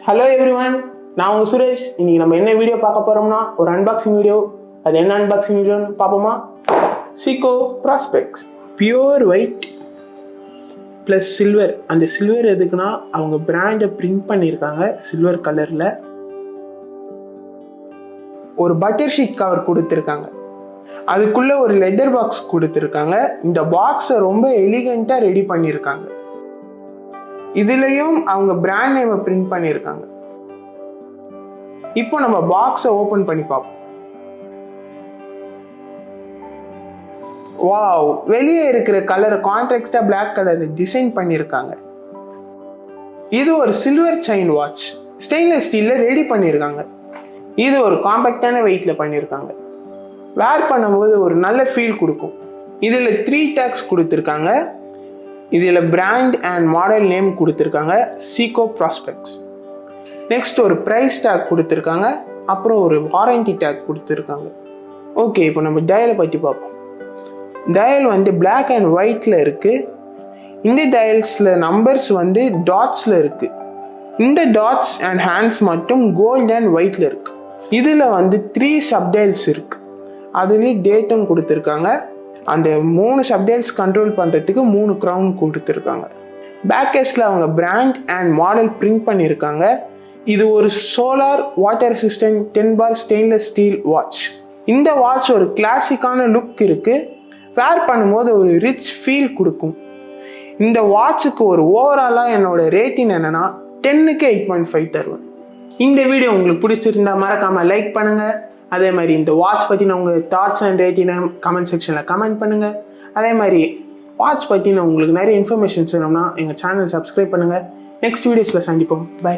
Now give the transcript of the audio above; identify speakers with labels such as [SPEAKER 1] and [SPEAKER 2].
[SPEAKER 1] Hello everyone, நான் உங்கள் சுரேஷ். இன்னைக்கு நம்ம என்ன வீடியோ பார்க்க போகிறோம்னா ஒரு அன்பாக்சிங் வீடியோ. அது என்ன அன்பாக்சிங் வீடியோன்னு பார்ப்போமா? சீகோ ப்ராஸ்பெக்ஸ் பியூர் ஒயிட் ப்ளஸ் சில்வர். அந்த சில்வர் எதுக்குன்னா அவங்க பிராண்டை பிரிண்ட் பண்ணியிருக்காங்க சில்வர் கலரில். ஒரு பட்டர் ஷீட் கவர் கொடுத்துருக்காங்க, அதுக்குள்ளே ஒரு லெதர் பாக்ஸ் கொடுத்துருக்காங்க. இந்த பாக்ஸை ரொம்ப எலிகண்ட்டாக ரெடி பண்ணியிருக்காங்க. இதுலேயும் அவங்க பிராண்ட் நேமை பிரிண்ட் பண்ணியிருக்காங்க. இப்போ நம்ம பாக்ஸை ஓப்பன் பண்ணி பார்ப்போம். வாவ், வெளியே இருக்கிற கலரை கான்ட்ராஸ்டா பிளாக் கலர்ல டிசைன் பண்ணியிருக்காங்க. இது ஒரு சில்வர் செயின் வாட்ச், ஸ்டெயின்லெஸ் ஸ்டீல்ல ரெடி பண்ணியிருக்காங்க. இது ஒரு காம்பேக்டான வெயிட்ல பண்ணியிருக்காங்க. வேர் பண்ணும்போது ஒரு நல்ல ஃபீல் கொடுக்கும். இதில் 3 டேக்ஸ் கொடுத்துருக்காங்க. இதில் பிராண்ட் அண்ட் மாடல் நேம் கொடுத்துருக்காங்க, சீகோ ப்ராஸ்பெக்ஸ். நெக்ஸ்ட் ஒரு ப்ரைஸ் டேக் கொடுத்துருக்காங்க, அப்புறம் ஒரு வாரண்டி டேக் கொடுத்துருக்காங்க. ஓகே, இப்போ நம்ம டயலை பற்றி பார்ப்போம். டயல் வந்து பிளாக் அண்ட் ஒயிட்டில் இருக்குது. இந்த டயல்ஸில் நம்பர்ஸ் வந்து டாட்ஸில் இருக்குது. இந்த டாட்ஸ் அண்ட் ஹேண்ட்ஸ் மட்டும் கோல்ட் அண்ட் ஒயிட்டில் இருக்குது. இதில் வந்து 3 சப்டைல்ஸ் இருக்குது. அதுலேயும் டேட்டும் கொடுத்துருக்காங்க. அந்த 3 சப்டைல்ஸ் கண்ட்ரோல் பண்ணுறதுக்கு 3 க்ரௌன் கொடுத்துருக்காங்க. பேக்கேஸில் அவங்க பிராண்ட் அண்ட் மாடல் பிரிண்ட் பண்ணியிருக்காங்க. இது ஒரு சோலார் வாட்டர் ரெசிஸ்டன்ட் 10 பார் ஸ்டெயின்லெஸ் ஸ்டீல் வாட்ச். இந்த வாட்ச் ஒரு கிளாசிக்கான லுக் இருக்குது. வேர் பண்ணும்போது ஒரு ரிச் ஃபீல் கொடுக்கும். இந்த வாட்சுக்கு ஒரு ஓவராலாக என்னோட ரேட்டிங் என்னன்னா 10க்கு 8.5 தருவேன். இந்த வீடியோ உங்களுக்கு பிடிச்சிருந்தா மறக்காமல் லைக் பண்ணுங்கள். அதே மாதிரி இந்த வாட்ச் பற்றின உங்கள் தாட்ஸ் அண்ட் ரேட்டினை கமெண்ட் செக்ஷனில் கமெண்ட் பண்ணுங்கள். அதே மாதிரி வாட்ச் பற்றின உங்களுக்கு நிறைய இன்ஃபர்மேஷன்ஸ் வேணும்னா எங்கள் சேனல் சப்ஸ்கிரைப் பண்ணுங்கள். நெக்ஸ்ட் வீடியோஸில் சந்திப்போம். பை.